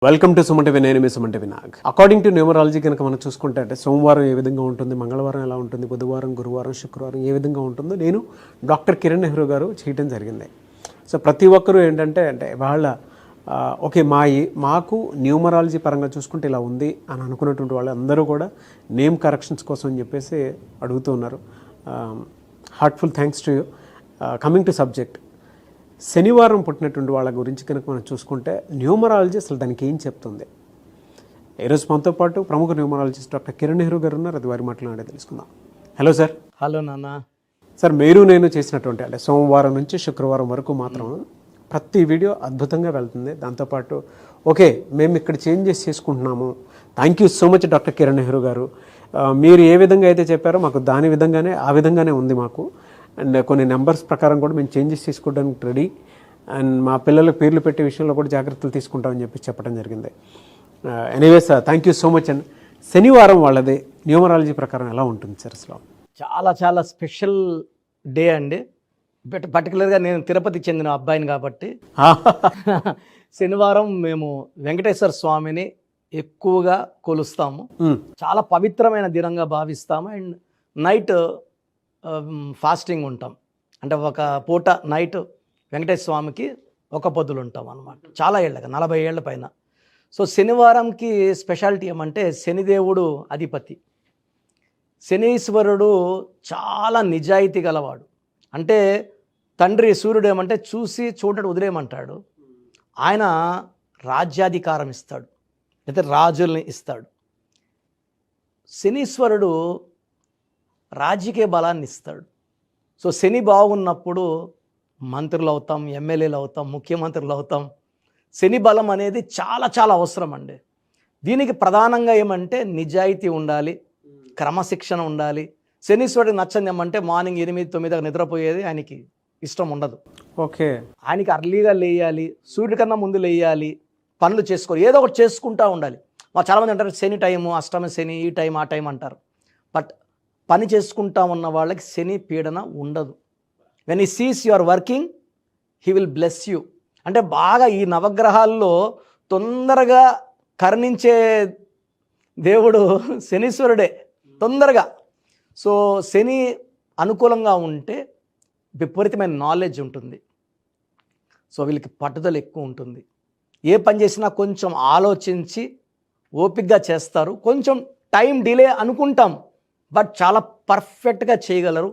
Welcome to Suman TV. నేను మీ Suman TV Nag. According to numerology కనుక మనం చూసుకుంటే అంటే సోమవారం ఏ విధంగా ఉంటుంది, మంగళవారం ఎలా ఉంటుంది, బుధవారం, గురువారం, శుక్రవారం ఏ విధంగా ఉంటుందో నేను డాక్టర్ కిరణ్ నెహ్రూ గారు చేయడం జరిగింది. సో ప్రతి ఒక్కరూ ఏంటంటే వాళ్ళ ఓకే మాకు న్యూమరాలజీ పరంగా చూసుకుంటే ఇలా ఉంది అని అనుకున్నటువంటి వాళ్ళు అందరూ కూడా నేమ్ కరెక్షన్స్ కోసం అని చెప్పేసి అడుగుతూ ఉన్నారు. Heartful thanks to you. Coming to subject, శనివారం పుట్టినటువంటి వాళ్ళ గురించి కనుక మనం చూసుకుంటే న్యూమరాలజీ అసలు దానికి ఏం చెప్తుంది? ఈరోజు మనతో పాటు ప్రముఖ న్యూమరాలజిస్ట్ డాక్టర్ కిరణ్ నెహ్రూ గారు ఉన్నారు. అది వారి మాట్లాడే తెలుసుకుందాం. Hello sir. హలో నాన్న. సార్, మీరు నేను చేసినటువంటి అంటే సోమవారం నుంచి శుక్రవారం వరకు మాత్రం ప్రతి వీడియో అద్భుతంగా వెళ్తుంది. దాంతోపాటు ఓకే మేము ఇక్కడ చేంజెస్ చేసుకుంటున్నాము. Thank you so much doctor Kiran Nehru గారు. మీరు ఏ విధంగా అయితే చెప్పారో మాకు దాని విధంగానే ఆ విధంగానే ఉంది మాకు. అండ్ కొన్ని నెంబర్స్ ప్రకారం కూడా మేము చేంజెస్ తీసుకోవడానికి రెడీ. అండ్ మా పిల్లలకు పేర్లు పెట్టే విషయంలో కూడా జాగ్రత్తలు తీసుకుంటామని చెప్పి చెప్పడం జరిగింది. Anyways thank you so much. And శనివారం వాళ్ళది న్యూమరాలజీ ప్రకారం ఎలా ఉంటుంది సార్ అసలు? చాలా చాలా స్పెషల్ డే అండి. పర్టికులర్గా నేను తిరుపతి చెందిన అబ్బాయిని కాబట్టి శనివారం మేము వెంకటేశ్వర స్వామిని ఎక్కువగా కొలుస్తాము. చాలా పవిత్రమైన దినంగా భావిస్తాము. అండ్ నైట్ ఫాస్టింగ్ ఉంటాం. అంటే ఒక పూట నైట్ వెంకటేశ్వర స్వామికి ఒక పొద్దులు ఉంటాం అన్నమాట. చాలా ఏళ్ళగా 40 ఏళ్ల పైన. సో శనివారంకి స్పెషాలిటీ ఏమంటే శనిదేవుడు అధిపతి. శనీశ్వరుడు చాలా నిజాయితీ గలవాడు. అంటే తండ్రి సూర్యుడు ఏమంటే చూసి చూడటం వదిలేయమంటాడు. ఆయన రాజ్యాధికారం ఇస్తాడు, అయితే రాజుల్ని ఇస్తాడు. శనీశ్వరుడు రాజకీయ బలాన్ని ఇస్తాడు. సో శని బాగున్నప్పుడు మంత్రులు అవుతాం, ఎమ్మెల్యేలు అవుతాం, ముఖ్యమంత్రులు అవుతాం. శని బలం అనేది చాలా చాలా అవసరం అండి. దీనికి ప్రధానంగా ఏమంటే నిజాయితీ ఉండాలి, క్రమశిక్షణ ఉండాలి. శనీశ్వరుడికి నచ్చంది ఏమంటే మార్నింగ్ 8-9 నిద్రపోయేది ఆయనకి ఇష్టం ఉండదు. ఓకే, ఆయనకి అర్లీగా లేయాలి, సూర్యుడి కన్నా ముందు లేయాలి, పనులు చేసుకోవాలి, ఏదో ఒకటి చేసుకుంటూ ఉండాలి. చాలామంది అంటారు శని టైము, అష్టమ శని, ఈ టైం ఆ టైం అంటారు. బట్ పని చేసుకుంటా ఉన్న వాళ్ళకి శని పీడన ఉండదు. When he sees you are working he will bless you. అంటే బాగా ఈ నవగ్రహాల్లో తొందరగా కరుణించే దేవుడు శనీశ్వరుడే తొందరగా. సో శని అనుకూలంగా ఉంటే విపరీతమైన నాలెడ్జ్ ఉంటుంది. సో వీళ్ళకి పట్టుదల ఎక్కువ ఉంటుంది. ఏ పని చేసినా కొంచెం ఆలోచించి ఓపికగా చేస్తారు. కొంచెం టైం డిలే అనుకుంటాం, బట్ చాలా పర్ఫెక్ట్గా చేయగలరు.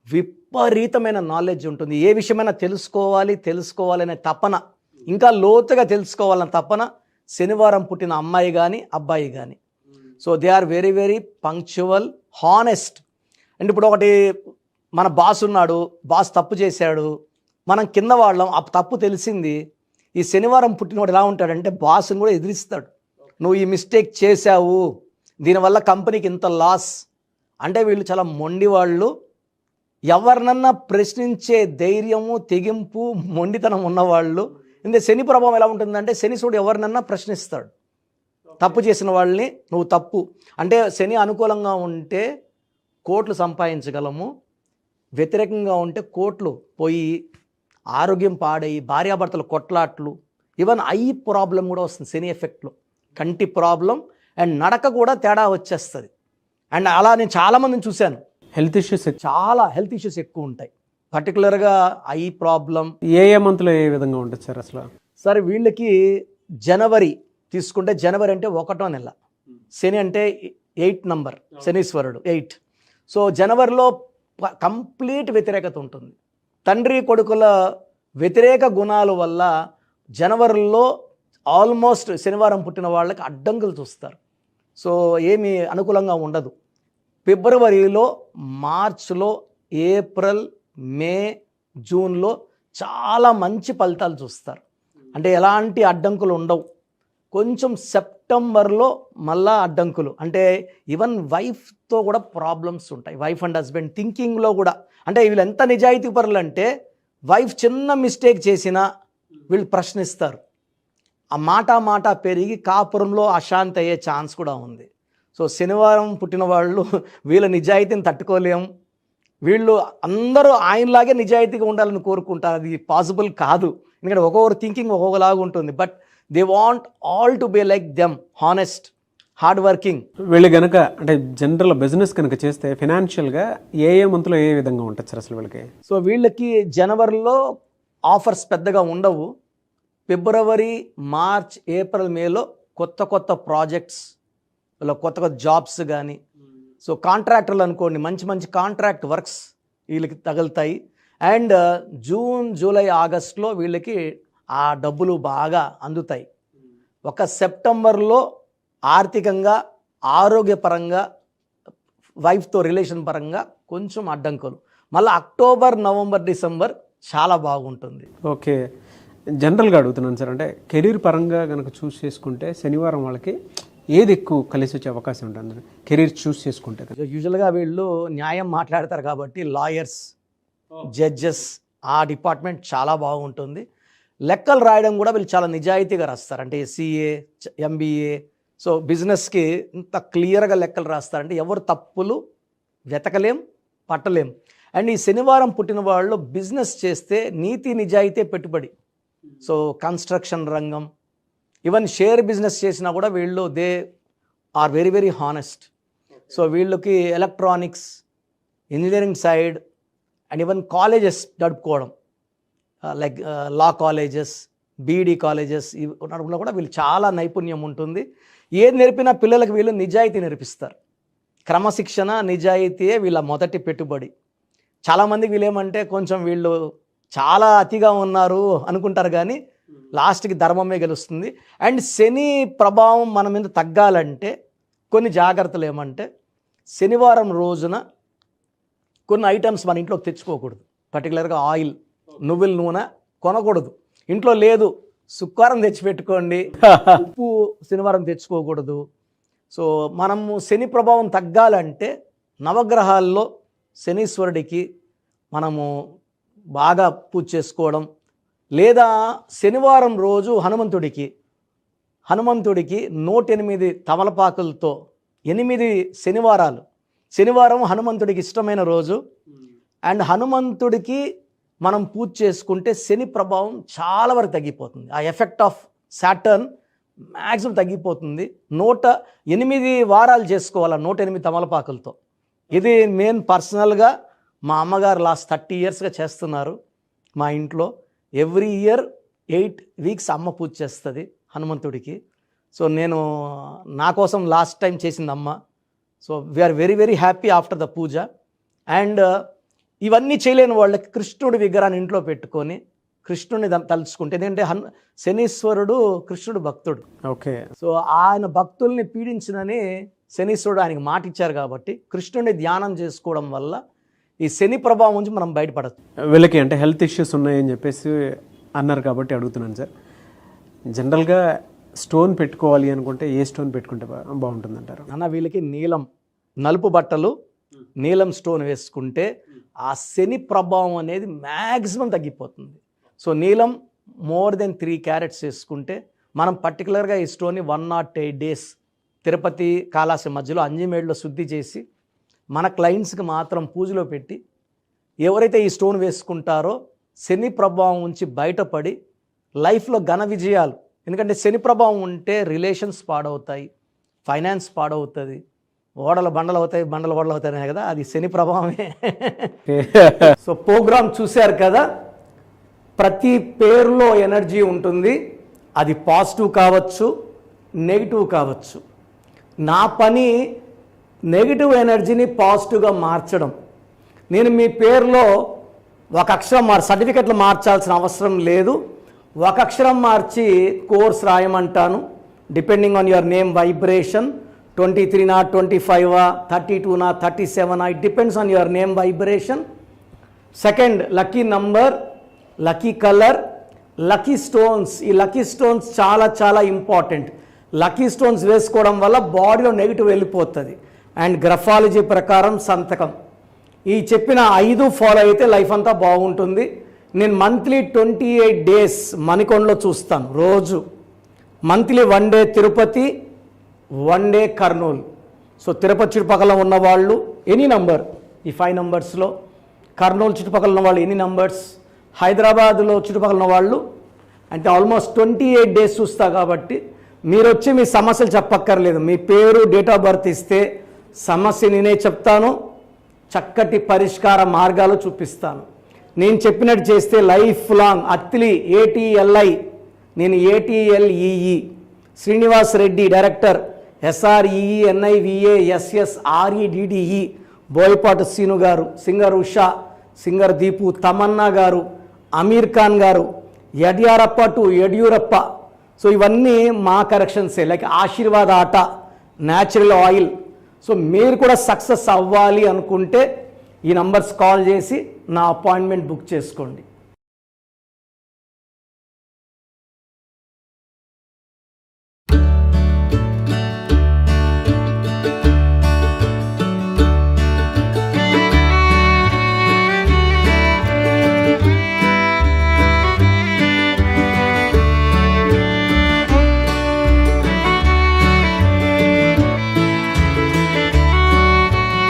విపరీతమైన నాలెడ్జ్ ఉంటుంది. ఏ విషయమైనా తెలుసుకోవాలనే తపన, ఇంకా లోతుగా తెలుసుకోవాలనే తపన శనివారం పుట్టిన అమ్మాయి కానీ అబ్బాయి కానీ. So they are very very punctual, honest. And ఇప్పుడు ఒకటి మన బాస్ ఉన్నాడు, బాస్ తప్పు చేశాడు, మనం కింద వాళ్ళం, ఆ తప్పు తెలిసింది. ఈ శనివారం పుట్టినవాడు ఎలా ఉంటాడంటే బాస్ని కూడా ఎదిరిస్తాడు. నువ్వు ఈ మిస్టేక్ చేశావు, దీనివల్ల కంపెనీకి ఇంత లాస్. అంటే వీళ్ళు చాలా మొండి వాళ్ళు. ఎవరినన్నా ప్రశ్నించే ధైర్యము, తెగింపు, మొండితనం ఉన్నవాళ్ళు. ఇందులో శని ప్రభావం ఎలా ఉంటుందంటే శనీశ్వరుడు ఎవరినన్నా ప్రశ్నిస్తాడు. తప్పు చేసిన వాళ్ళని నువ్వు తప్పు అంటే శని అనుకూలంగా ఉంటే కోట్లు సంపాదించగలము, వ్యతిరేకంగా ఉంటే కోట్లు పోయి ఆరోగ్యం పాడయి భార్యాభర్తల కొట్లాట్లు, ఈవెన్ ఐ ప్రాబ్లం కూడా వస్తుంది శని ఎఫెక్ట్లో. కంటి ప్రాబ్లం అండ్ నడక కూడా తేడా వచ్చేస్తుంది. అండ్ అలా నేను చాలామందిని చూశాను. హెల్త్ ఇష్యూస్ ఎక్కువ ఉంటాయి. పర్టికులర్గా ఐ ప్రాబ్లం. ఏ మంత్లో ఏ విధంగా ఉంటుంది సార్ అసలు? సరే, వీళ్ళకి జనవరి తీసుకుంటే జనవరి అంటే 1వ నెల, శని అంటే 8 నంబర్, శనీశ్వరుడు 8. సో జనవరిలో కంప్లీట్ వ్యతిరేకత ఉంటుంది. తండ్రి కొడుకుల వ్యతిరేక గుణాల వల్ల జనవరిలో ఆల్మోస్ట్ శనివారం పుట్టిన వాళ్ళకి అడ్డంకులు చూస్తారు. సో ఏమీ అనుకూలంగా ఉండదు. ఫిబ్రవరిలో, మార్చ్లో, ఏప్రిల్, మే, జూన్లో చాలా మంచి ఫలితాలు చూస్తారు. అంటే ఎలాంటి అడ్డంకులు ఉండవు. కొంచెం సెప్టెంబర్లో మళ్ళా అడ్డంకులు. అంటే ఈవెన్ వైఫ్తో కూడా ప్రాబ్లమ్స్ ఉంటాయి. వైఫ్ అండ్ హస్బెండ్ థింకింగ్లో కూడా. అంటే వీళ్ళు ఎంత నిజాయితీ పరులు అంటే వైఫ్ చిన్న మిస్టేక్ చేసినా వీళ్ళు ప్రశ్నిస్తారు. ఆ మాట పెరిగి కాపురంలో అశాంతి అయ్యే ఛాన్స్ కూడా ఉంది. సో శనివారం పుట్టిన వాళ్ళు వీళ్ళ నిజాయితీని తట్టుకోలేము. వీళ్ళు అందరూ ఆయనలాగే నిజాయితీగా ఉండాలని కోరుకుంటారు. అది పాసిబుల్ కాదు. ఎందుకంటే ఒక్కొక్కరు థింకింగ్ ఒక్కొక్కలాగా ఉంటుంది. But they want all to be like them, honest, hard working. వీళ్ళు కనుక అంటే జనరల్ బిజినెస్ కనుక చేస్తే ఫినాన్షియల్గా ఏ మంత్లో ఏ విధంగా ఉంటుంది సార్ అసలు వీళ్ళకి? సో వీళ్ళకి జనవరిలో ఆఫర్స్ పెద్దగా ఉండవు. ఫిబ్రవరి, మార్చ్, ఏప్రిల్, మేలో కొత్త కొత్త ప్రాజెక్ట్స్, కొత్త కొత్త జాబ్స్ కానీ, సో కాంట్రాక్టర్లు అనుకోండి, మంచి మంచి కాంట్రాక్ట్ వర్క్స్ వీళ్ళకి తగులుతాయి. అండ్ జూన్, జూలై, ఆగస్ట్లో వీళ్ళకి ఆ డబ్బులు బాగా అందుతాయి. ఒక సెప్టెంబర్లో ఆర్థికంగా, ఆరోగ్యపరంగా, వైఫ్తో రిలేషన్ పరంగా కొంచెం అడ్డంకులు. మళ్ళీ అక్టోబర్, నవంబర్, డిసెంబర్ చాలా బాగుంటుంది. ఓకే, జనరల్గా అడుగుతున్నాను సార్, అంటే కెరీర్ పరంగా కనుక చూస్ చేసుకుంటే శనివారం వాళ్ళకి ఏది ఎక్కువ కలిసి వచ్చే అవకాశం ఉంటుంది కెరీర్ చూస్ చేసుకుంటే? యూజువల్గా వీళ్ళు న్యాయం మాట్లాడతారు కాబట్టి లాయర్స్, జడ్జెస్, ఆ డిపార్ట్మెంట్ చాలా బాగుంటుంది. లెక్కలు రాయడం కూడా వీళ్ళు చాలా నిజాయితీగా రాస్తారు. అంటే సిఏ, ఎంబీఏ, సో బిజినెస్కి ఇంత క్లియర్గా లెక్కలు రాస్తారంటే ఎవరు తప్పులు వెతకలేం, పట్టలేం. అండ్ ఈ శనివారం పుట్టిన వాళ్ళు బిజినెస్ చేస్తే నీతి నిజాయితీ పెట్టుబడి. సో కన్స్ట్రక్షన్ రంగం, ఈవెన్ షేర్ బిజినెస్ చేసినా కూడా వీళ్ళు they are very very honest. So వీళ్ళకి electronics, engineering side and even colleges నడుపుకోవడం, like law colleges, BEd colleges ఇవి నడుపులో కూడా వీళ్ళు చాలా నైపుణ్యం ఉంటుంది. ఏది నేర్పినా పిల్లలకు వీళ్ళు నిజాయితీ నేర్పిస్తారు. క్రమశిక్షణ, నిజాయితీయే వీళ్ళ మొదటి పెట్టుబడి. చాలామందికి వీళ్ళేమంటే కొంచెం వీళ్ళు చాలా అతిగా ఉన్నారు అనుకుంటారు, కానీ లాస్ట్కి ధర్మమే గెలుస్తుంది. అండ్ శని ప్రభావం మన మీద తగ్గాలంటే కొన్ని జాగ్రత్తలు ఏమంటే, శనివారం రోజున కొన్ని ఐటమ్స్ మన ఇంట్లోకి తెచ్చుకోకూడదు. పర్టికులర్గా ఆయిల్, నువ్వుల నూనె కొనకూడదు. ఇంట్లో లేదు, శుక్రవారం తెచ్చిపెట్టుకోండి. ఉప్పు శనివారం తెచ్చుకోకూడదు. సో మనము శని ప్రభావం తగ్గాలంటే నవగ్రహాల్లో శనీశ్వరుడికి మనము బాగా పూజ చేసుకోవడం, లేదా శనివారం రోజు హనుమంతుడికి 108 తమలపాకులతో 8 శనివారం హనుమంతుడికి ఇష్టమైన రోజు. అండ్ హనుమంతుడికి మనం పూజ చేసుకుంటే శని ప్రభావం చాలా వరకు తగ్గిపోతుంది. ఆ ఎఫెక్ట్ ఆఫ్ సాటర్న్ మ్యాక్సిమం తగ్గిపోతుంది. 108 వారాలు చేసుకోవాలి 108 తమలపాకులతో. ఇది మెయిన్ పర్సనల్గా మా అమ్మగారు లాస్ట్ 30 ఇయర్స్గా చేస్తున్నారు మా ఇంట్లో. ఎవ్రీ ఇయర్ 8 వీక్స్ అమ్మ పూజ చేస్తుంది హనుమంతుడికి. సో నేను నా కోసం లాస్ట్ టైం చేసింది అమ్మ. So we are very very happy after the puja. And ఇవన్నీ చేయలేని వాళ్ళకి కృష్ణుడి విగ్రహాన్ని ఇంట్లో పెట్టుకొని కృష్ణుడిని తలుచుకుంటే, ఎందుకంటే శనీశ్వరుడు కృష్ణుడు భక్తుడు. ఓకే, సో ఆయన భక్తుల్ని పీడించినని శనీశ్వరుడు ఆయనకి మాట ఇచ్చారు కాబట్టి కృష్ణుడిని ధ్యానం చేసుకోవడం వల్ల ఈ శని ప్రభావం నుంచి మనం బయటపడచ్చు. వీళ్ళకి అంటే హెల్త్ ఇష్యూస్ ఉన్నాయని చెప్పేసి అన్నారు కాబట్టి అడుగుతున్నాను సార్. జనరల్గా స్టోన్ పెట్టుకోవాలి అనుకుంటే ఏ స్టోన్ పెట్టుకుంటే బాగుంటుంది అంటారు? అన్న వీళ్ళకి నీలం, నలుపు బట్టలు, నీలం స్టోన్ వేసుకుంటే ఆ శని ప్రభావం అనేది మ్యాక్సిమం తగ్గిపోతుంది. సో నీలం మోర్ దెన్ 3 క్యారెట్స్ వేసుకుంటే మనం పర్టికులర్గా ఈ స్టోన్ని 108 days తిరుపతి కాళాసి మధ్యలో అంజిమేడ్లో శుద్ధి చేసి మన క్లయింట్స్కి మాత్రం పూజలో పెట్టి ఎవరైతే ఈ స్టోన్ వేసుకుంటారో శని ప్రభావం నుంచి బయటపడి లైఫ్లో ఘన విజయాలు. ఎందుకంటే శని ప్రభావం ఉంటే రిలేషన్స్ పాడవుతాయి, ఫైనాన్స్ పాడవుతుంది, ఓడలు బండలు అవుతాయి, బండలు ఓడలు అవుతాయి కదా, అది శని ప్రభావమే. సో ప్రోగ్రామ్ చూశారు కదా, ప్రతి పేరులో ఎనర్జీ ఉంటుంది. అది పాజిటివ్ కావచ్చు, నెగిటివ్ కావచ్చు. నా పని నెగిటివ్ ఎనర్జీని పాజిటివ్గా మార్చడం. నేను మీ పేరులో ఒక అక్షరం సర్టిఫికెట్లు మార్చాల్సిన అవసరం లేదు. ఒక అక్షరం మార్చి కోర్స్ రాయమంటాను. Depending on your name vibration 23 25 32 37 it depends on your name vibration. Second, lucky number, lucky colour, lucky stones. ఈ లక్కీ స్టోన్స్ చాలా చాలా ఇంపార్టెంట్. లక్కీ స్టోన్స్ వేసుకోవడం వల్ల బాడీలో నెగిటివ్ వెళ్ళిపోతుంది. అండ్ గ్రఫాలజీ ప్రకారం సంతకం. ఈ చెప్పిన 5 ఫాలో అయితే లైఫ్ అంతా బాగుంటుంది. నేను మంత్లీ 28 days మణికొండలో చూస్తాను రోజు. Monthly 1 day Tirupati, 1 day Kurnool. So Tirupati చుట్టుపక్కల ఉన్నవాళ్ళు ఎనీ నంబర్, ఈ 5 numbers-లో, కర్నూలు చుట్టుపక్కల ఉన్న వాళ్ళు ఎనీ నంబర్స్, హైదరాబాద్లో చుట్టుపక్కల ఉన్న వాళ్ళు అంటే ఆల్మోస్ట్ 28 డేస్ చూస్తా కాబట్టి మీరు వచ్చి మీ సమస్యలు చెప్పక్కర్లేదు. మీ పేరు, డేట్ ఆఫ్ బర్త్ ఇస్తే సమస్య నేనే చెప్తాను, చక్కటి పరిష్కార మార్గాలు చూపిస్తాను. నేను చెప్పినట్టు చేస్తే లైఫ్ లాంగ్ అత్తిలి ATLI, నేను ATLEE Srinivas Reddy director, SREENIVASSREDDE, Boyapati Srinu గారు, సింగర్ ఉషా, సింగర్ దీపు, తమన్నా గారు, అమీర్ ఖాన్ గారు, యడ్యారప్ప టు యడ్యూరప్ప. సో ఇవన్నీ మా కరెక్షన్సే. లైక్ ఆశీర్వాద్ ఆట, న్యాచురల్ ఆయిల్. సో మీరు కూడా సక్సెస్ అవ్వాలి అనుకుంటే ఈ నంబర్స్ కాల్ చేసి నా అపాయింట్మెంట్ బుక్ చేసుకోండి.